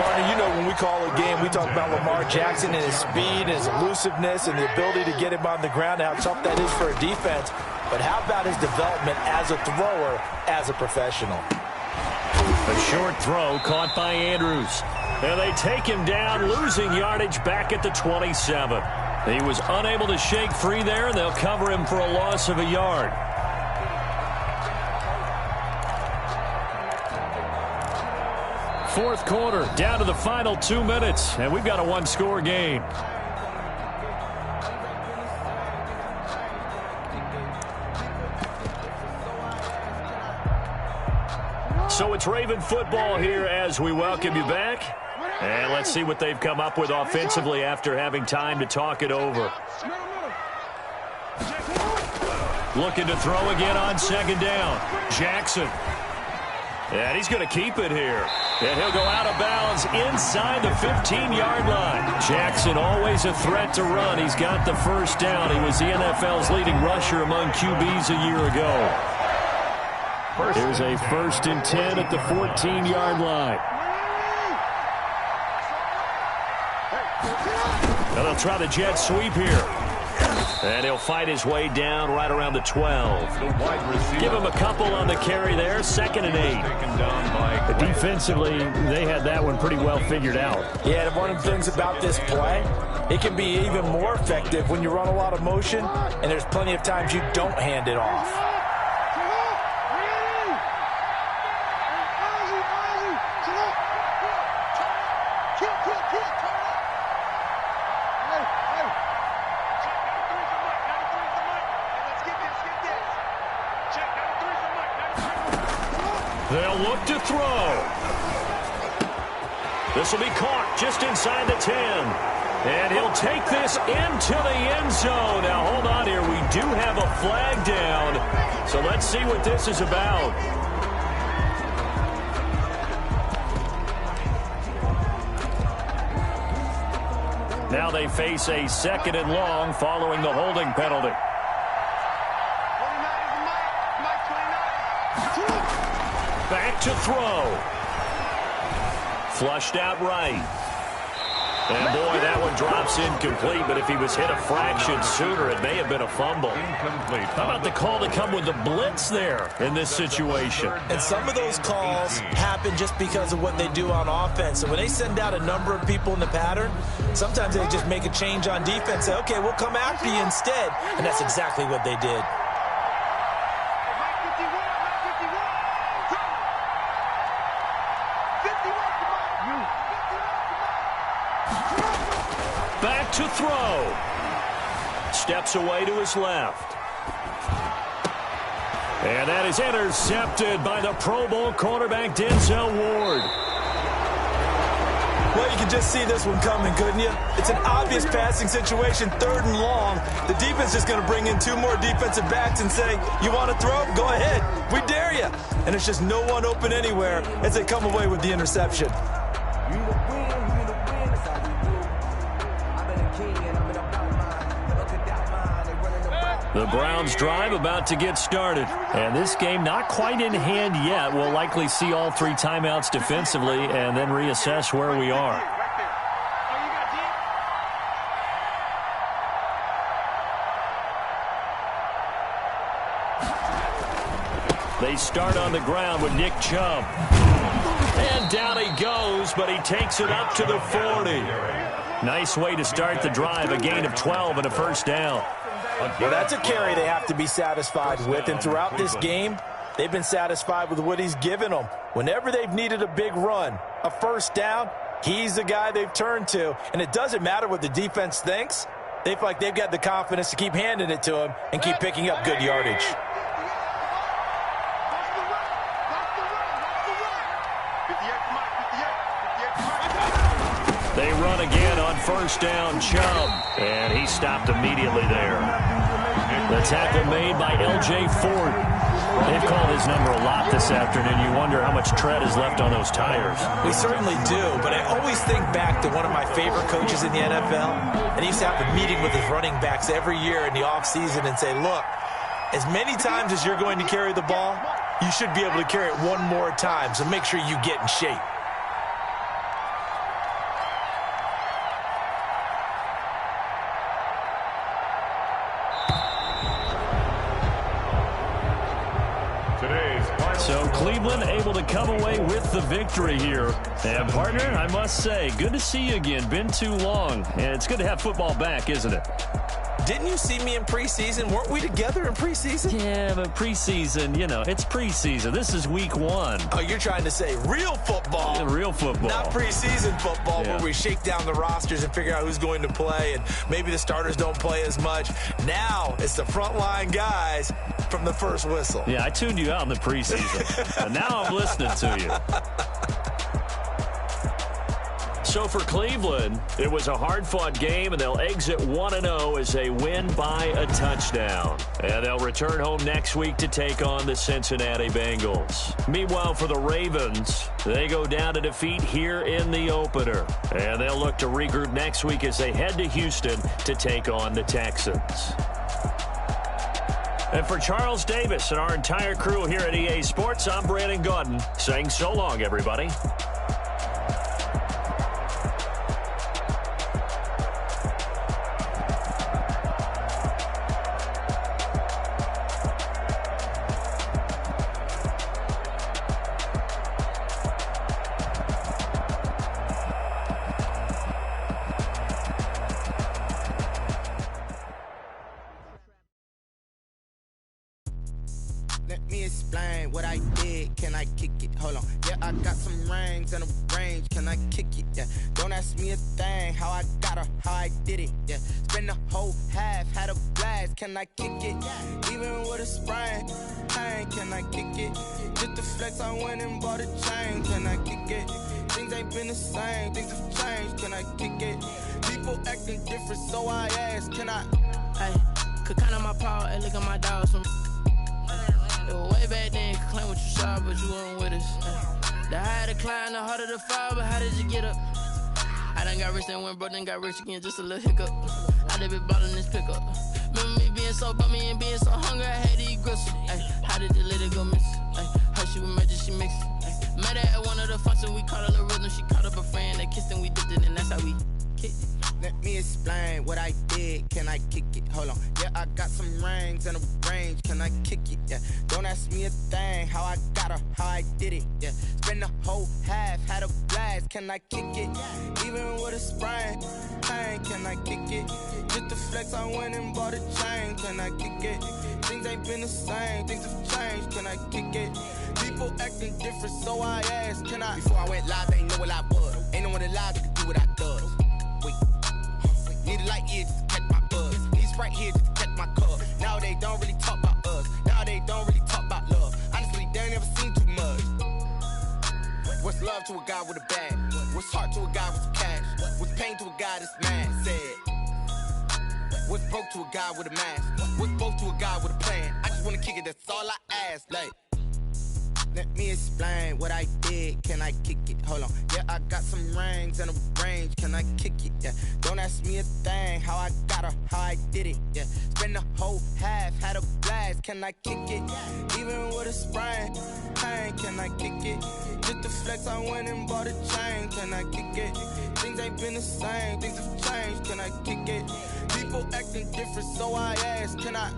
Partner, you know when we call a game, we talk about Lamar Jackson and his speed and his elusiveness and the ability to get him on the ground and how tough that is for a defense. But how about his development as a thrower, as a professional? A short throw caught by Andrews. And they take him down, losing yardage back at the 27. He was unable to shake free there, and they'll cover him for a loss of a yard. Fourth quarter, down to the final 2 minutes, and we've got a one-score game. So it's Raven football here as we welcome you back. And let's see what they've come up with offensively after having time to talk it over. Looking to throw again on 2nd down. Jackson. And he's going to keep it here. And he'll go out of bounds inside the 15-yard line. Jackson always a threat to run. He's got the 1st down. He was the NFL's leading rusher among QBs a year ago. Here's a 1st and 10 at the 14-yard line. Now they'll try the jet sweep here. And he'll fight his way down right around the 12. Give him a couple on the carry there. 2nd and 8. But defensively, they had that one pretty well figured out. Yeah, and one of the things about this play, it can be even more effective when you run a lot of motion, and there's plenty of times you don't hand it off. They'll look to throw. This will be caught just inside the 10. And he'll take this into the end zone. Now, hold on here. We do have a flag down. So let's see what this is about. Now they face a 2nd and long following the holding penalty. Back to throw. Flushed out right. And boy, that one drops incomplete, but if he was hit a fraction sooner, it may have been a fumble. Incomplete. How about the call to come with the blitz there in this situation? And some of those calls happen just because of what they do on offense. So when they send out a number of people in the pattern, sometimes they just make a change on defense, say, okay, we'll come after you instead. And that's exactly what they did. Back to throw. Steps away to his left. And that is intercepted by the Pro Bowl cornerback Denzel Ward. Well, you can just see this one coming, couldn't you? It's an obvious passing situation, 3rd and long. The defense is going to bring in 2 more defensive backs and say, you want to throw? Go ahead. We dare you. And it's just no one open anywhere as they come away with the interception. The Browns drive about to get started. And this game not quite in hand yet. We'll likely see all 3 timeouts defensively and then reassess where we are. They start on the ground with Nick Chubb. And down he goes, but he takes it up to the 40. Nice way to start the drive, a gain of 12 and a 1st down. Well, that's a carry they have to be satisfied with, and throughout this game, they've been satisfied with what he's given them. Whenever they've needed a big run, a 1st down, he's the guy they've turned to, and it doesn't matter what the defense thinks. They feel like they've got the confidence to keep handing it to him and keep picking up good yardage. first down, Chubb. And he stopped immediately there. The tackle made by L.J. Ford. They've called his number a lot this afternoon. You wonder how much tread is left on those tires. We certainly do, but I always think back to one of my favorite coaches in the NFL. And he used to have a meeting with his running backs every year in the offseason and say, look, as many times as you're going to carry the ball, you should be able to carry it one more time, so make sure you get in shape. So Cleveland able to come away with the victory here. And partner, I must say, good to see you again. Been too long. And it's good to have football back, isn't it? Didn't you see me in preseason? Weren't we together in preseason? Yeah, but preseason, you know, it's preseason. This is week 1. Oh, you're trying to say real football. Yeah, real football. Not preseason football, where we shake down the rosters and figure out who's going to play, and maybe the starters don't play as much. Now it's the frontline guys from the first whistle. Yeah, I tuned you out in the preseason, and now I'm listening to you. So for Cleveland, it was a hard-fought game, and they'll exit 1-0 as they win by a touchdown. And they'll return home next week to take on the Cincinnati Bengals. Meanwhile, for the Ravens, they go down to defeat here in the opener. And they'll look to regroup next week as they head to Houston to take on the Texans. And for Charles Davis and our entire crew here at EA Sports, I'm Brandon Gaudin saying so long, everybody. Let me explain what I did. Can I kick it? Hold on. Yeah, I got some rings and a range. Can I kick it? Yeah. Don't ask me a thing. How I got her, how I did it. Yeah. Spend the whole half, had a blast. Can I kick it? Even with a sprain. Hey, can I kick it? Just the flex, I went and bought a chain. Can I kick it? Things ain't been the same. Things have changed. Can I kick it? People acting different, so I ask. Can I? Hey, could count on my power and look at my dogs from. Way back then, could claim what you saw, but you weren't with us. The higher the climb, the harder the fall, but how did you get up? I done got rich and went broke, then got rich again, just a little hiccup. I done been ballin' this pickup. Remember me being so bummy and being so hungry, I had to eat gristle. How did the lady go miss? How she was magic, she mixed. Met her at one of the functions, we caught her rhythm. She caught up a friend, they kissed and we dipped it, and that's how we kicked it. Let me explain what I did. Can I kick it? Hold on. Yeah, I got some rings and a range. Can I kick it? Yeah. Don't ask me a thing. How I got her, how I did it. Yeah. Spend the whole half, had a blast. Can I kick it? Even with a sprain. Hey, can I kick it? Just the flex, I went and bought a chain. Can I kick it? Things ain't been the same. Things have changed. Can I kick it? People acting different, so I asked. Can I? Before I went live, they ain't know what I was. Ain't no one alive that could do what I does. Wait. Need a light here just to catch my buzz. Need Sprite here just to catch my cup. Now they don't really talk about us. Now they don't really talk about love. Honestly, they ain't never seen too much. What's love to a guy with a bag? What's heart to a guy with some cash? What's pain to a guy that's mad? Said. What's broke to a guy with a mask? What's both to a guy with a plan? I just wanna kick it, that's all I ask. Like, let me explain what I did. Can I kick it? Hold on. Yeah, I got some rings and a range. Can I kick it? Yeah. Don't ask me a thing. How I got her, how I did it. Yeah. Spend the whole half, had a blast. Can I kick it? Even with a sprain. Hey, can I kick it? Just the flex, I went and bought a chain. Can I kick it? Things ain't been the same. Things have changed. Can I kick it? People acting different, so I ask. Can I?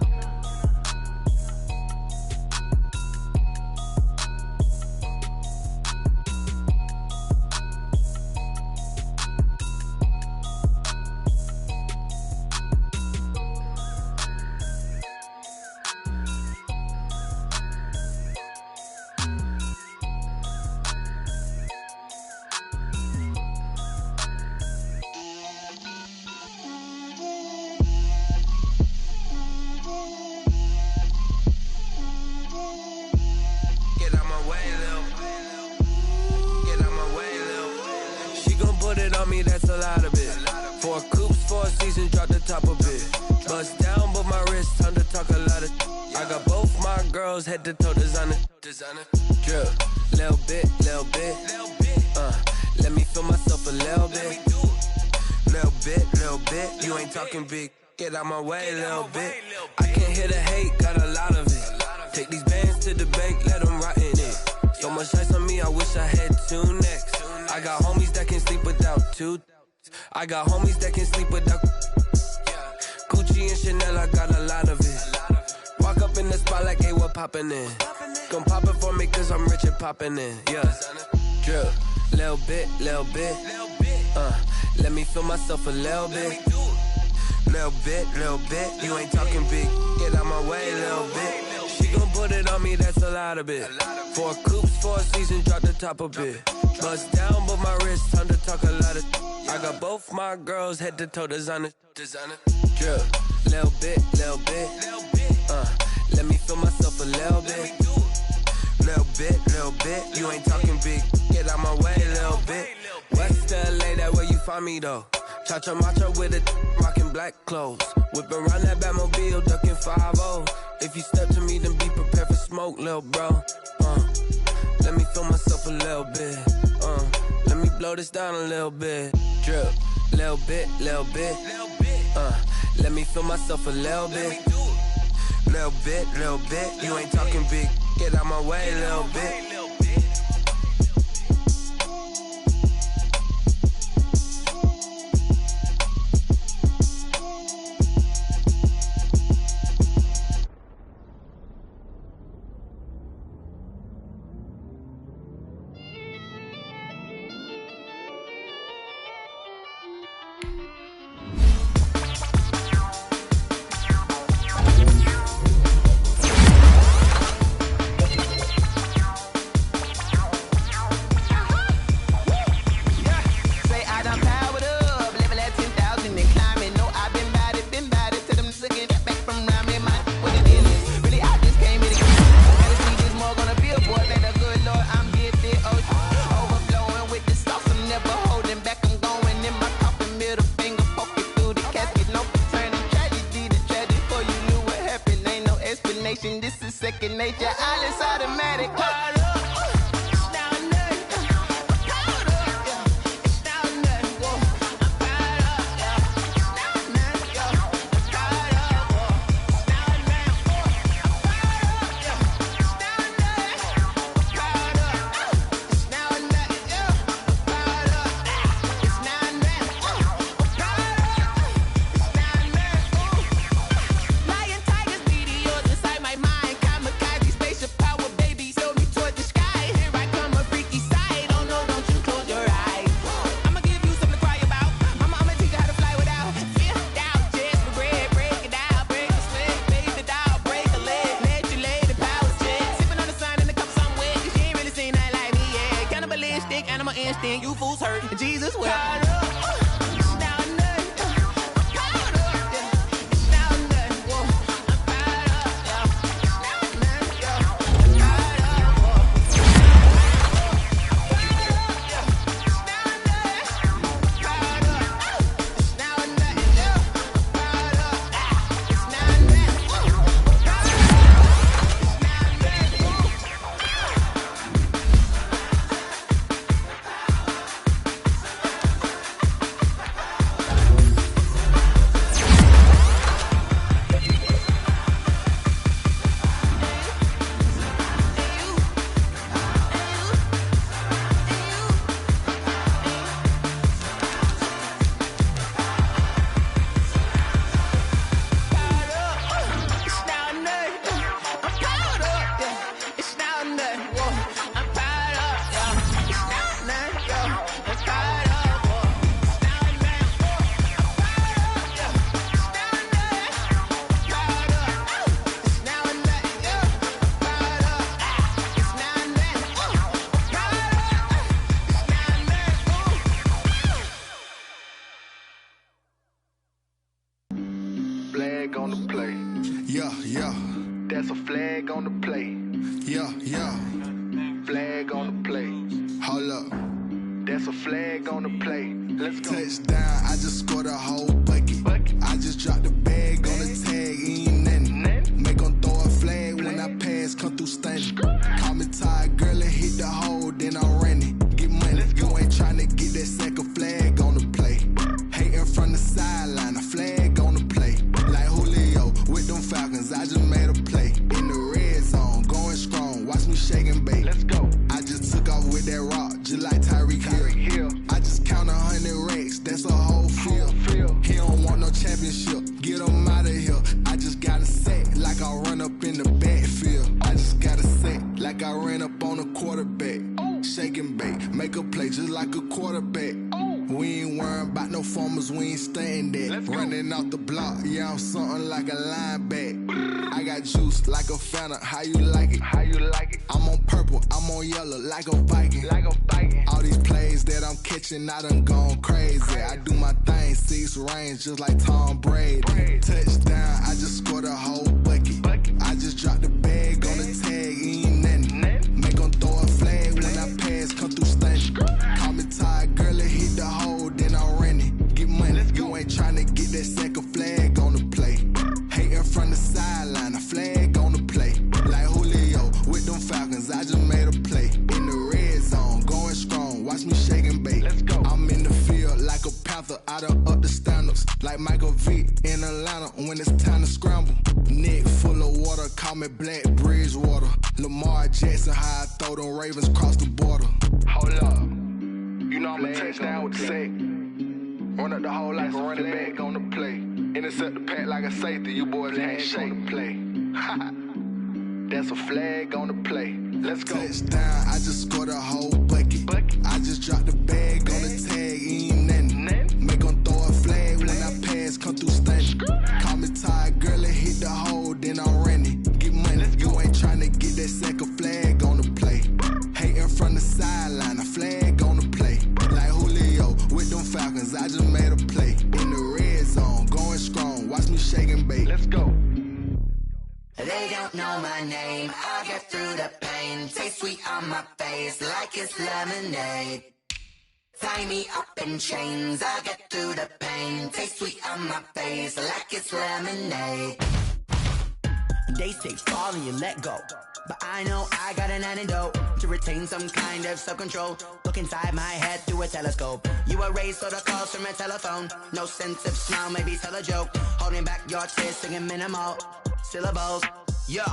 coops, 4 seasons, drop the top a bit. Bust down, but my wrist, time to talk a lot of. I got both my girls, head to toe designer. Drip, little bit. Let me feel myself a little bit. Little bit. You ain't talking big. Get out my way, little bit. I can't hear the hate, got a lot of it. Take these bands to the bank, let them rot in it. So much ice on me, I wish I had 2 necks. I got homies that can sleep without 2. I got homies that can sleep without Gucci and Chanel, I got a lot of it. Walk up in the spot like, hey, what poppin' in? Gon' pop it for me cause I'm rich and poppin' in, yeah. Drip, little bit. Let me feel myself a little bit. Little bit. You ain't talking big. Get out my way, little bit. She gon' put it on me, that's a lot of it. 4 coops, 4 seasons, drop the top a bit. Bust down, but my wrist, time to talk a lot of. I got both my girls, head to toe designer. Drip, little bit. Let me feel myself a little bit. Little bit. You ain't talking big. Get out my way, little bit. West LA, that where you find me though. Cha-cha matcha with it, rockin' black clothes. Whip around that Batmobile, duckin' 5-0. If you step to me, then be prepared for smoke, lil' bro. Let me feel myself a little bit. Let me blow this down a little bit. Drip, little bit. Let me feel myself a little bit. Little bit. You ain't talking big. Get out my way, little bit. This is second nature, all is automatic. Animal instinct, you fools hurt. Jesus will. Flag on the play. Yeah. That's a flag on the play. Yeah. Flag on the play. Hold up. That's a flag on the play. Let's go. Touchdown, I just scored a whole bucket. I just dropped the bag on the tag, ain't nothing. Make 'em throw a flag when I pass, come through stunning. Call me tired, girl, and hit the hole, then I'm running. Get money, you ain't tryna get that second flag on the play. Hating from the sideline, a flag on the play. Like Julio with them Falcons, I just made a play. In the red zone, going strong, watch me shake and bake. Let's go. I just took off with that rock, just like Tyreek Hill. I just count 100 racks, that's a whole field. He don't want no championship, get him out of here. I just got a set, like I run up in the backfield. I just got a set, like I ran up on a quarterback. Shake and bake, make a play just like a quarterback. We ain't worrying about no formers, we ain't staying there. Running off the block, yeah, I'm something like a linebacker. I got juice like a Fanta, how you like it? How you like it? I'm on purple, I'm on yellow, like a Viking. Like a Viking. All these plays that I'm catching, I done gone crazy. I do my thing, 6 range, just like Tom Brady. Touchdown, I just scored a whole bucket. I just dropped the bag on the tag, ain't nothing. Make 'em throw a flag when I pass, come through stunning. Call me tired, girl, and hit the hole, then I'm running. Get money, you ain't tryna get that second flag on the play. Hating from the sideline, a flag on the play. Like Julio with them Falcons, I just made a play. In the red zone, going strong, watch me shake and bake. Let's go. I'm in the field like a Panther, I done up the standards. Like Michael Vick in Atlanta when it's time to scramble. Neck full of water, call me Black Bridgewater. Lamar Jackson, how I throw them Ravens cross the border. Hold up. You know I'm a touchdown with the sack. Run up the whole like a running back on the play. Intercept the pack like a safety. You boys ain't shake the play. That's a flag on the play. Let's go. Touchdown, I just scored a whole bucket. I just dropped the bag on the tag, ain't nothing. Make 'em throw a flag when I pass, come through stunning. Call me tired, girl, and hit the hole, then I'm running. Get money, you ain't tryna get that second flag on the play. Hating from the sideline, a flag on the play. Like Julio with them Falcons, I just made a play. In the red zone, going strong, watch me shake and bake. Let's go. They don't know my name, I'll get through the pain. Taste sweet on my face like it's lemonade. Tie me up in chains, I'll get through the pain. Taste sweet on my face like it's lemonade. They say fall and you let go, but I know I got an antidote to retain some kind of self-control. Look inside my head through a telescope. You were raised on the calls from a telephone. No sense of smile, maybe tell a joke. Holding back your tears, singing minimal syllables. Yo,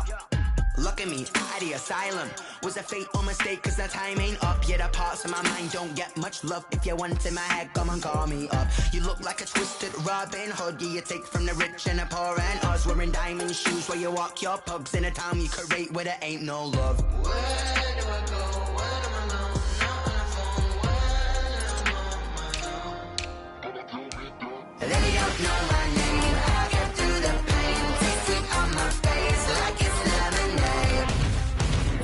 look at me, out of the asylum. Was a fate or mistake, cause the time ain't up. Yet the parts of my mind don't get much love. If you want in my head, come and call me up. You look like a twisted Robin Hood. Yeah, you take from the rich and the poor and us. Wearing diamond shoes where you walk your pugs in a town you create where there ain't no love. Where do I go? When am I alone? Not on the phone. When I'm on my own. They don't know my name, I'll get through the pain. Taste sweet on my face like it's lemonade.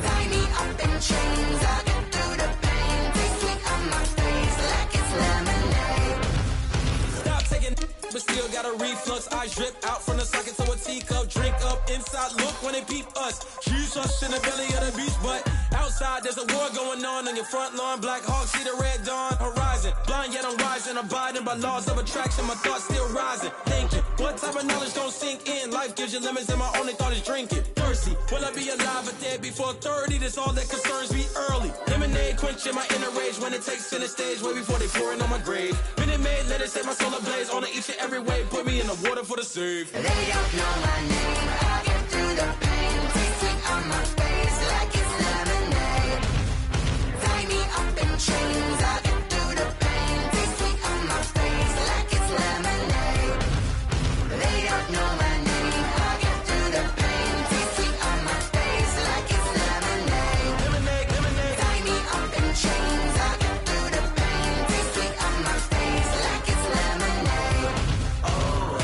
Tie me up in chains, I'll get through the pain. Taste sweet on my face like it's lemonade. Stop taking, but still got a reflux. Eyes drip out from the socket to a teacup. Drink up inside, look when they peep us. Jesus in the belly of the beast, but outside there's a war going on your front lawn. Black Hawk, see the red dawn horizon. Blind yet I'm rising, abiding by laws of attraction. My thoughts still rising, thinking what type of knowledge gon' sink in? Life gives you lemons and my only thought is drinking. Thirsty, will I be alive or dead before 30? That's all that concerns me early. Lemonade quenching my inner rage when it takes center stage way before they pouring on my grave. Minute Maid, let it set my soul ablaze on each and every way. Put me in the water for the save. They don't know my name, I'll get through the pain. Taste sweet on my face like it's lemonade. Tie me up in chains, I'll get through the pain. Taste sweet on my face like it's lemonade. They don't know my name, I'll get through the pain. Taste sweet on my face like it's lemonade. Tie me up in chains, I'll get through the pain. Taste sweet on my face like it's lemonade. Oh.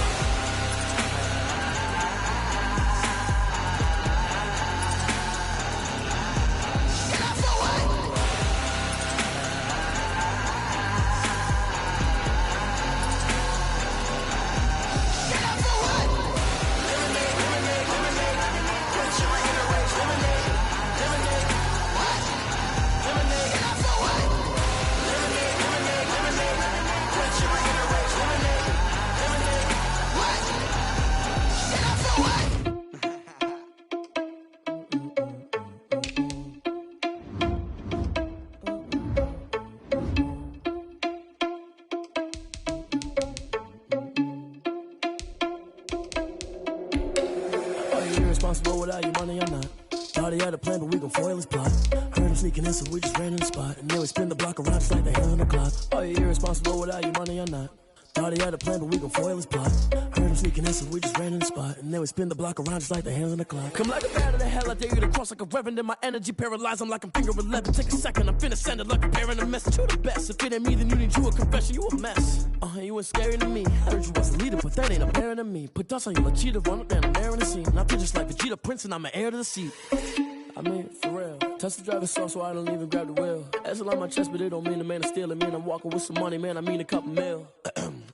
irresponsible without your money, I'm not. Thought he had a plan, but we gon' foil his plot. Heard him sneaking in, so we just ran in the spot. And then we spin the block around just like the hands on the clock. Oh, you irresponsible without your money, I'm not. Thought he had a plan, but we gon' foil his plot. Heard him sneaking in, so we just ran in the spot. And then we spin the block around just like the hands on the clock. Come like a bat of the hell, I dare you to cross like a reverend. In my energy paralyzed, I'm like I'm finger 11. Take a second, I'm finna send it like a bearing a message. You the best, if it ain't me, then you need you a confession. You a mess, you ain't scary to me. Heard you was a leader, but that ain't apparent to me. Put dust on you, a cheater, run up down the air in the scene. And I feel just like Vegeta Prince, and I'm an heir to the seat. I mean, for real. Touch the driver's soft, so I don't even grab the wheel. That's on my chest, but it don't mean the man is stealing. Man, I'm walking with some money, man, I mean a couple mil.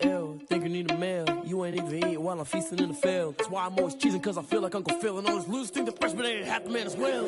Ew, think you need a meal. You ain't even eating while I'm feasting in the field. That's why I'm always cheesing, cause I feel like Uncle Phil. And all those losers think the freshman ain't half the man as well.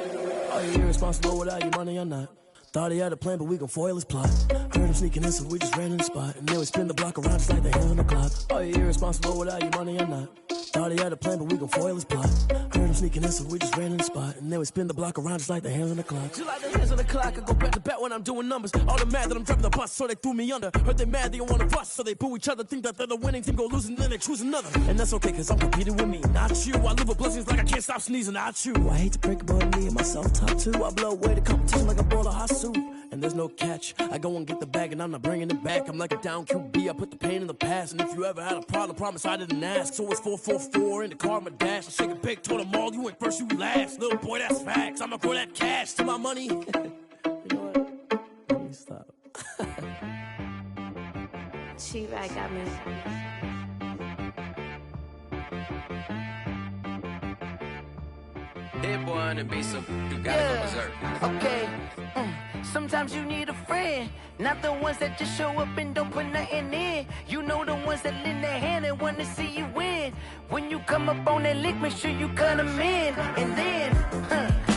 Are you irresponsible without your money or not? Thought he had a plan, but we gon' foil his plot. Heard him sneaking in, so we just ran in the spot. And then we spin the block around just like the hands on the clock. Are you irresponsible without your money or not? Thought he had a plan, but we gon' foil his plot. Heard him sneaking in, so we just ran in the spot. And then we spin the block around just like the hands on the clock. Just like the hands on the clock, I go back to back when I'm doing numbers. All the mad that I'm driving the bus, so they threw me under. Heard they mad, they don't wanna bust, so they boo each other. Think that they're the winning team, go losing, then they choose another. And that's okay, cause I'm competing with me, not you. I live with blessings like I can't stop sneezing, not you. I hate to break it, but me and myself top two. I blow away the competition like a bowl of hot soup. And there's no catch. I go and get the bag and I'm not bringing it back. I'm like a down QB, I put the pain in the past. And if you ever had a problem, promise I didn't ask. So it's 444 in the car, my dash. I shake a big, told them all, you ain't first, you last. Little boy, that's facts. I'ma grow that cash to my money. You know what? Let me stop. She-Rag got me. Hit boy on the beat, so you gotta go berserk. Okay. Sometimes you need a friend, not the ones that just show up and don't put nothing in. You know the ones that lend their hand and wanna see you win. When you come up on that lick, make sure you cut them in. And then,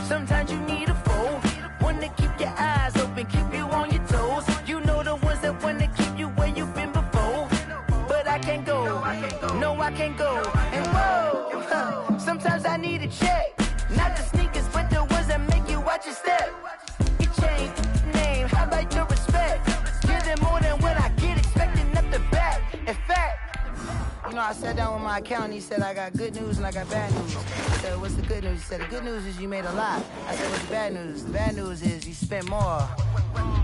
sometimes you need a foe, one to keep your eyes open, keep you on your toes. You know the ones that wanna keep you where you've been before. But I can't go, no I can't go. And whoa, sometimes I need a check. Not the sneakers, but the ones that make you watch your step. You change name, how about your respect? Give them more than what I get, expecting up the back. In fact, you know, I sat down with my accountant, he said I got good news and I got bad news. I said, what's the good news? He said, the good news is you made a lot. I said, what's the bad news? The bad news is you spent more.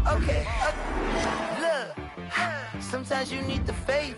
Okay, look, sometimes you need the faith.